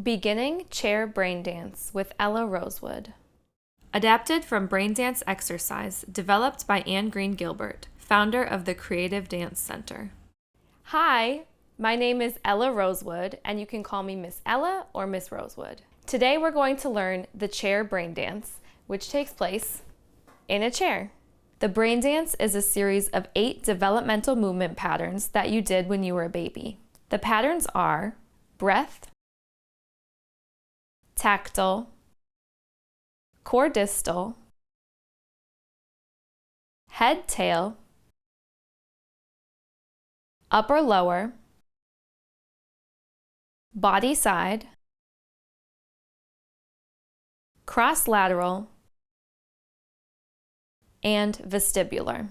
Beginning Chair Brain Dance with Ella Rosewood. Adapted from BrainDance exercise developed by Anne Green Gilbert, founder of the Creative Dance Center. Hi, my name is Ella Rosewood, and you can call me Miss Ella or Miss Rosewood. Today we're going to learn the chair brain dance, which takes place in a chair. The brain dance is a series of 8 developmental movement patterns that you did when you were a baby. The patterns are breath, tactile, core distal, head tail, upper lower, body side, cross-lateral, and vestibular.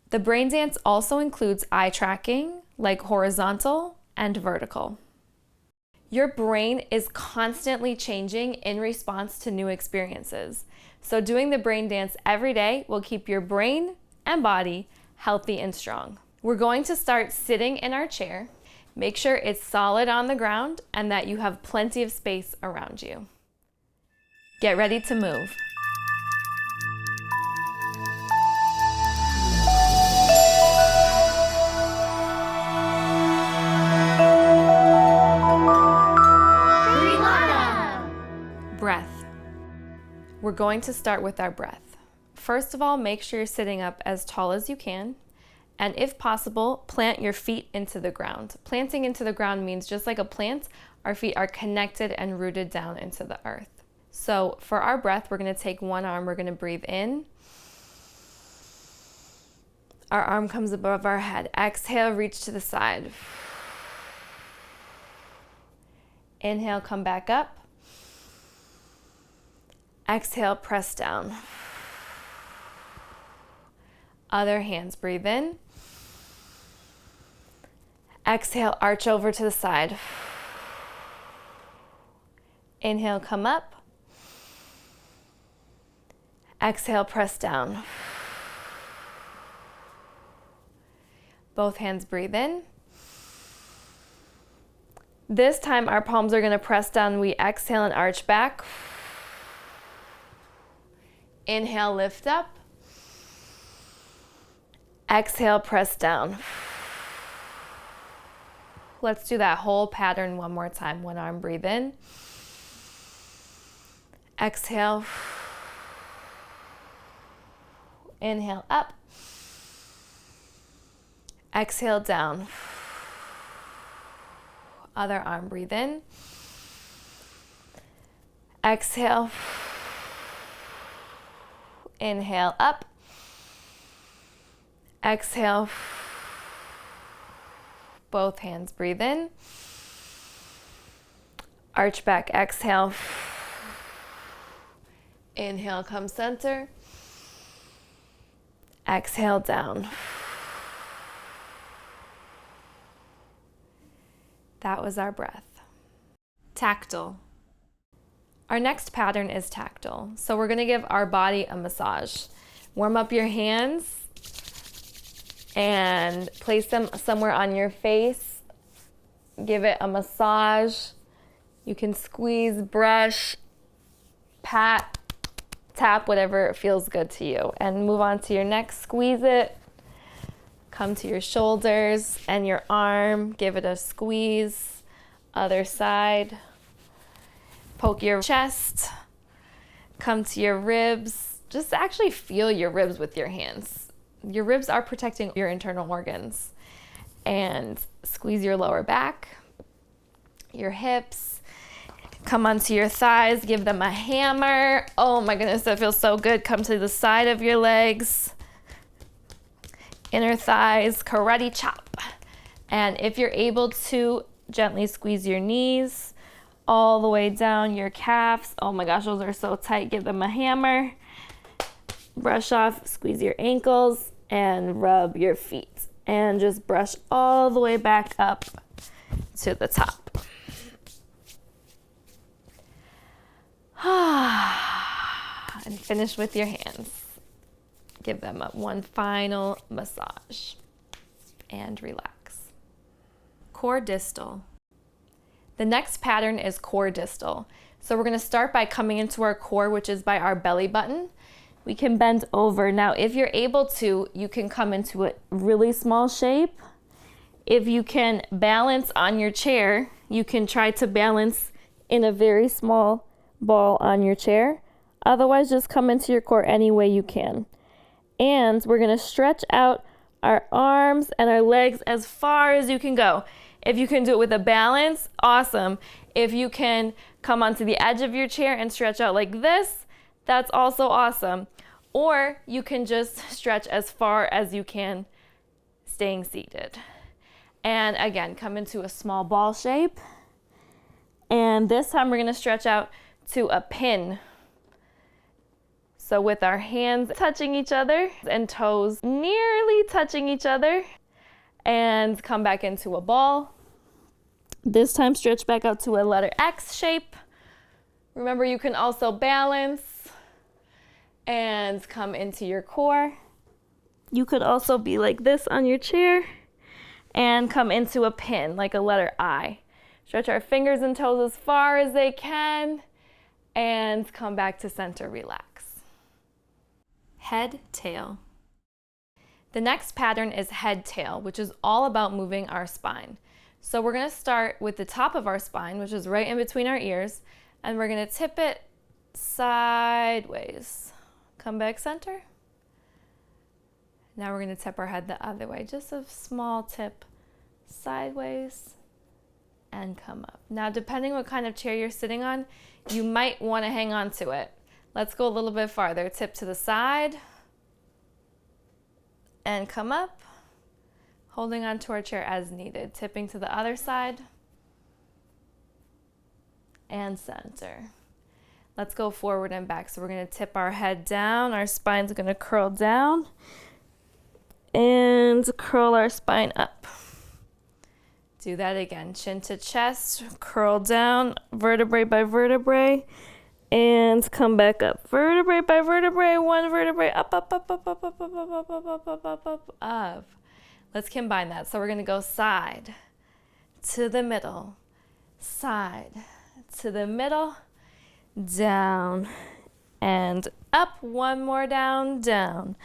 The brain dance also includes eye tracking, like horizontal and vertical. Your brain is constantly changing in response to new experiences. So doing the brain dance every day will keep your brain and body healthy and strong. We're going to start sitting in our chair. Make sure it's solid on the ground and that you have plenty of space around you. Get ready to move. Breath. We're going to start with our breath. First of all, make sure you're sitting up as tall as you can, and if possible, plant your feet into the ground. Planting into the ground means just like a plant, our feet are connected and rooted down into the earth. So for our breath, we're going to take one arm, we're going to breathe in. Our arm comes above our head. Exhale, reach to the side. Inhale, come back up. Exhale, press down. Other hands, breathe in. Exhale, arch over to the side. Inhale, come up. Exhale, press down. Both hands, breathe in. This time our palms are going to press down. We exhale and arch back. Inhale, lift up. Exhale, press down. Let's do that whole pattern one more time. One arm, breathe in. Exhale. Inhale, up. Exhale, down. Other arm, breathe in. Exhale. Inhale, up. Exhale. Both hands, breathe in. Arch back, exhale. Inhale, come center. Exhale, down. That was our breath. Tactile. Our next pattern is tactile. So we're gonna give our body a massage. Warm up your hands and place them somewhere on your face. Give it a massage. You can squeeze, brush, pat, tap, whatever feels good to you. And move on to your neck, squeeze it. Come to your shoulders and your arm, give it a squeeze. Other side. Poke your chest, come to your ribs. Just actually feel your ribs with your hands. Your ribs are protecting your internal organs. And squeeze your lower back, your hips. Come onto your thighs, give them a hammer. Oh my goodness, that feels so good. Come to the side of your legs. Inner thighs, karate chop. And if you're able to, gently squeeze your knees all the way down your calves. Oh my gosh, those are so tight. Give them a hammer. Brush off, squeeze your ankles, and rub your feet. And just brush all the way back up to the top. And finish with your hands. Give them one final massage. And relax. Core distal. The next pattern is core distal. So we're gonna start by coming into our core, which is by our belly button. We can bend over. Now, if you're able to, you can come into a really small shape. If you can balance on your chair, you can try to balance in a very small ball on your chair. Otherwise, just come into your core any way you can. And we're gonna stretch out our arms and our legs as far as you can go. If you can do it with a balance, awesome. If you can come onto the edge of your chair and stretch out like this, that's also awesome. Or you can just stretch as far as you can staying seated. And again, come into a small ball shape. And this time we're gonna stretch out to a pin. So with our hands touching each other and toes nearly touching each other, and come back into a ball. This time stretch back out to a letter X shape. Remember, you can also balance and come into your core. You could also be like this on your chair and come into a pin like a letter I. Stretch our fingers and toes as far as they can and come back to center, relax. Head, tail. The next pattern is head tail, which is all about moving our spine. So we're gonna start with the top of our spine, which is right in between our ears, and we're gonna tip it sideways. Come back center. Now we're gonna tip our head the other way, just a small tip sideways and come up. Now, depending what kind of chair you're sitting on, you might wanna hang on to it. Let's go a little bit farther. Tip to the side and come up, holding onto our chair as needed. Tipping to the other side and center. Let's go forward and back. So we're gonna tip our head down, our spine's gonna curl down, and curl our spine up. Do that again, chin to chest, curl down, vertebrae by vertebrae, and come back up. Vertebrae by vertebrae, one vertebrae, up, up, up, up, up, up, up, up, up, up, up, up, up, up, up. Let's combine that. So we're gonna go side to the middle, side to the middle, down and up. One more down, down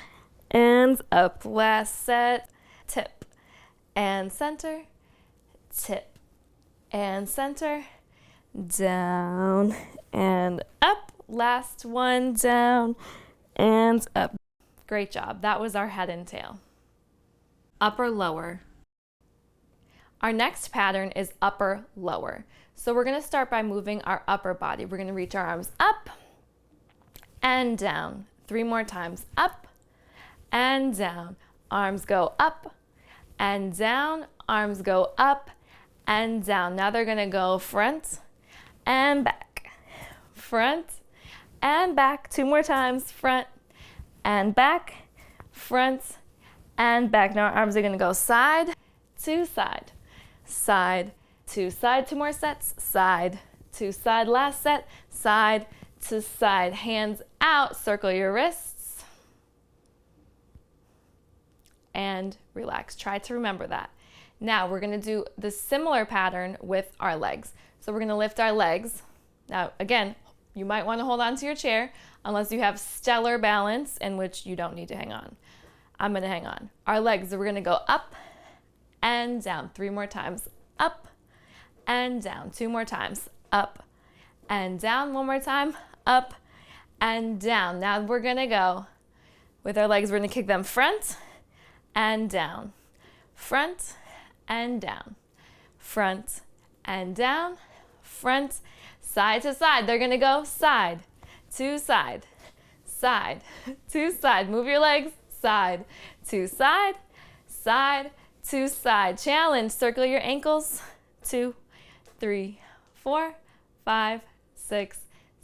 and up. Last set, tip and center, tip and center, down and up. Last one, down and up. Great job. That was our head and tail. Upper, lower. Our next pattern is upper, lower. So we're gonna start by moving our upper body. We're gonna reach our arms up and down. 3 more times. Up and down. Arms go up and down. Arms go up and down. Now they're gonna go front and back. Front and back. 2 more times. Front and back. Front and back. Now our arms are gonna go side to side. Side to side. 2 more sets. Side to side. Last set. Side to side. Hands out. Circle your wrists. And relax. Try to remember that. Now we're gonna do the similar pattern with our legs. So we're gonna lift our legs. Now again, you might wanna hold on to your chair unless you have stellar balance, in which you don't need to hang on. I'm gonna hang on. Our legs, we're gonna go up and down. 3 more times. Up and down. 2 more times. Up and down. 1 more time. Up and down. Now we're gonna go with our legs. We're gonna kick them front and down. Front and down. Front and down. Front, side to side. They're gonna go side to side. Side to side. Move your legs. Side to side. Side to side. Challenge. Circle your ankles. 2, 3, 4, 5, 6,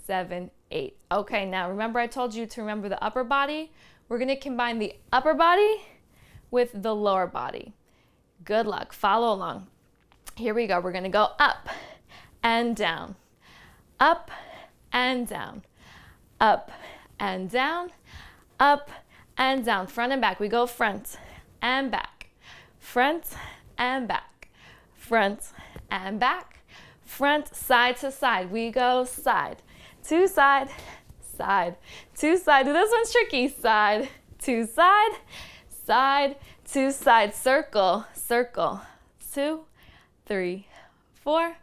7, 8. Okay, now remember I told you to remember the upper body. We're gonna combine the upper body with the lower body. Good luck. Follow along. Here we go. We're gonna go up and down. Up and down. Up and down. Up and down. Front and back. We go front and back. Front and back. Front and back. front, side to side. We go side to side, side to side. This one's tricky. Side to side, side to side. Circle, circle. 2, 3, 4,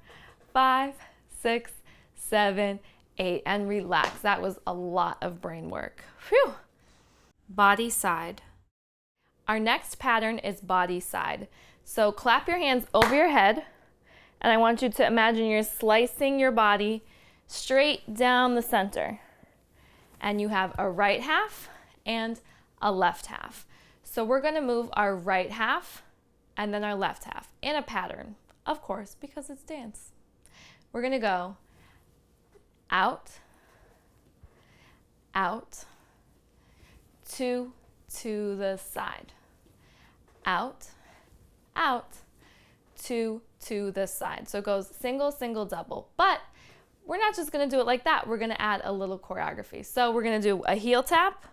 5, 6, 7, 8. And relax. That was a lot of brain work. Whew. Body side. Our next pattern is body side. So clap your hands over your head, and I want you to imagine you're slicing your body straight down the center. And you have a right half and a left half. So we're going to move our right half and then our left half in a pattern, of course, because it's dance. We're going to go out, out, to the side, out, out, to the side. So it goes single, single, double. But we're not just going to do it like that. We're going to add a little choreography. So we're going to do a heel tap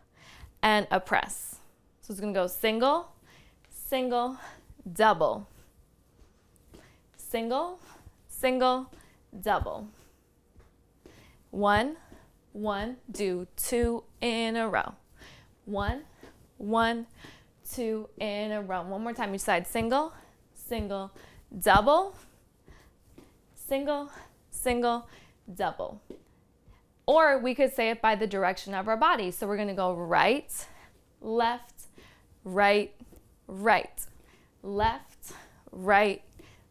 and a press. So it's going to go single, single, double. Single, single, double. 1, 1, do 2 in a row. 1, 1, 2 in a row. One more time each side. Single, single, double. Single, single, double. Or we could say it by the direction of our body. So we're going to go right, left, right, right, left, right,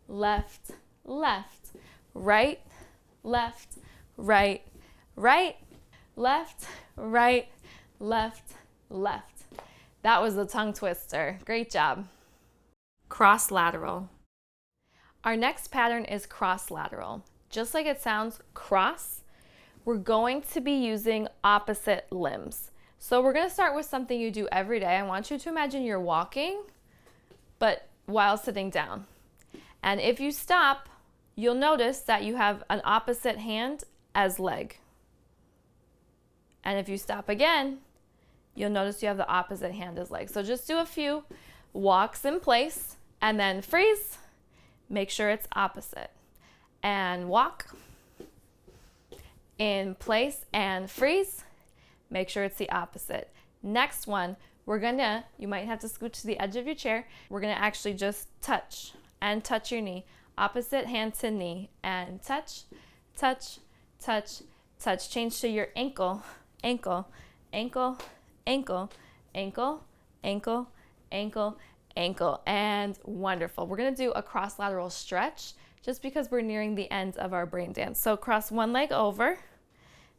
left, left, right, left, right, right, left, right, left, left. That was a tongue twister. Great job. Cross-lateral. Our next pattern is cross-lateral. Just like it sounds, cross, we're going to be using opposite limbs. So we're going to start with something you do every day. I want you to imagine you're walking, but while sitting down. And if you stop, you'll notice that you have an opposite hand as leg. And if you stop again, you'll notice you have the opposite hand as leg. So just do a few walks in place and then freeze. Make sure it's opposite. And walk in place and freeze. Make sure it's the opposite. Next one, you might have to scoot to the edge of your chair. We're gonna actually just touch and touch your knee. Opposite hand to knee and touch, touch, touch, touch. Change to your ankle, ankle, ankle, ankle, ankle, ankle, ankle, ankle, and wonderful. We're gonna do a cross-lateral stretch just because we're nearing the end of our brain dance. So cross one leg over.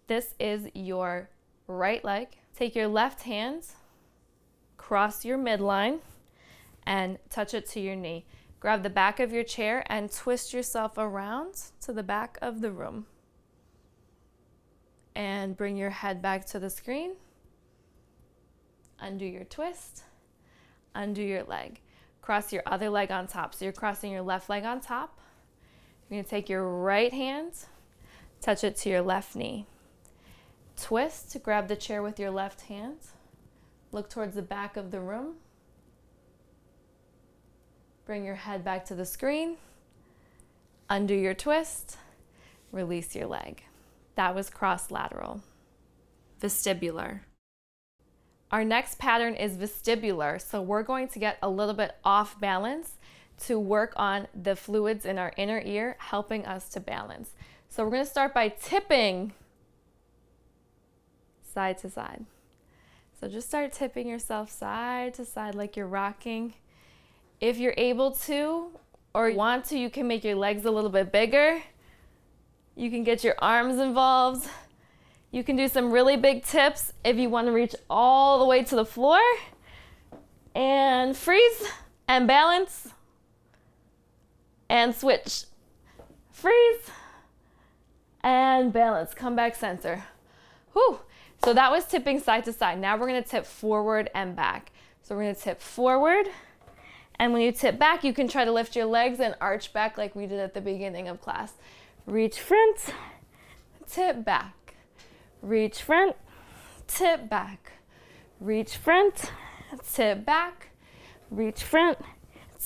This is your right leg. Take your left hand, cross your midline, and touch it to your knee. Grab the back of your chair and twist yourself around to the back of the room. And bring your head back to the screen. Undo your twist, undo your leg. Cross your other leg on top. So you're crossing your left leg on top. You're going to take your right hand, touch it to your left knee. Twist, grab the chair with your left hand. Look towards the back of the room. Bring your head back to the screen. Undo your twist. Release your leg. That was cross-lateral. Vestibular. Our next pattern is vestibular. So we're going to get a little bit off balance to work on the fluids in our inner ear, helping us to balance. So we're going to start by tipping side to side. So just start tipping yourself side to side like you're rocking. If you're able to or want to, you can make your legs a little bit bigger. You can get your arms involved. You can do some really big tips if you want to reach all the way to the floor. And freeze and balance and switch. Freeze and balance. Come back center. Whew. So that was tipping side to side. Now we're going to tip forward and back. So we're going to tip forward. And when you tip back, you can try to lift your legs and arch back like we did at the beginning of class. Reach front, tip back. Reach front, tip back. Reach front, tip back. Reach front,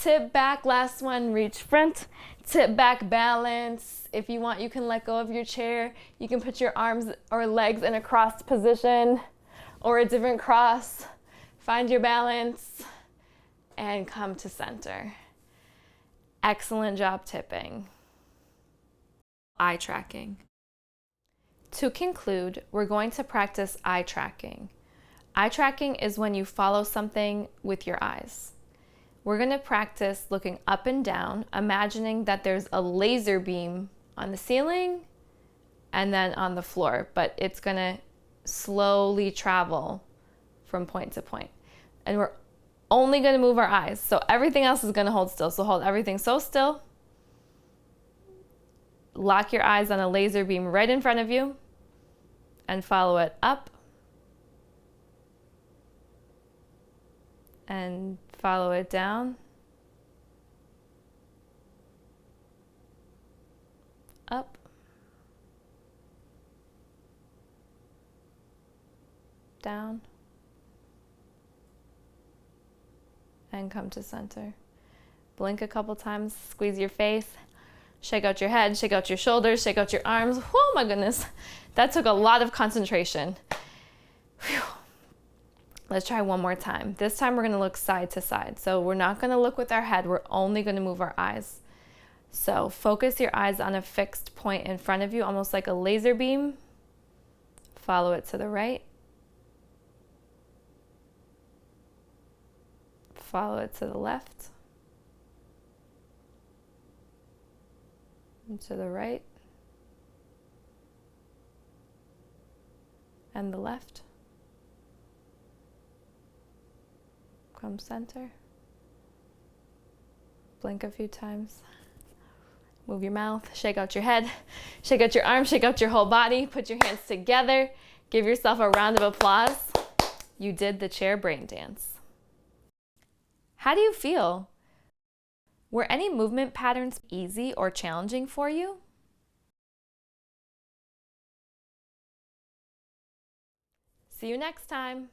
Tip back, last one, reach front, tip back, balance. If you want, you can let go of your chair. You can put your arms or legs in a crossed position or a different cross. Find your balance and come to center. Excellent job tipping. Eye tracking. To conclude, we're going to practice eye tracking. Eye tracking is when you follow something with your eyes. We're going to practice looking up and down, imagining that there's a laser beam on the ceiling and then on the floor, but it's going to slowly travel from point to point. And we're only going to move our eyes. So everything else is going to hold still. So hold everything so still. Lock your eyes on a laser beam right in front of you and follow it up and follow it down, up, down, and come to center. Blink a couple times, squeeze your face, shake out your head, shake out your shoulders, shake out your arms. Oh my goodness, that took a lot of concentration. Whew. Let's try one more time. This time we're gonna look side to side. So we're not gonna look with our head, we're only gonna move our eyes. So focus your eyes on a fixed point in front of you, almost like a laser beam. Follow it to the right. Follow it to the left. And to the right. And the left. Come center. Blink a few times. Move your mouth, shake out your head, shake out your arms, shake out your whole body. Put your hands together. Give yourself a round of applause. You did the chair brain dance. How do you feel? Were any movement patterns easy or challenging for you? See you next time.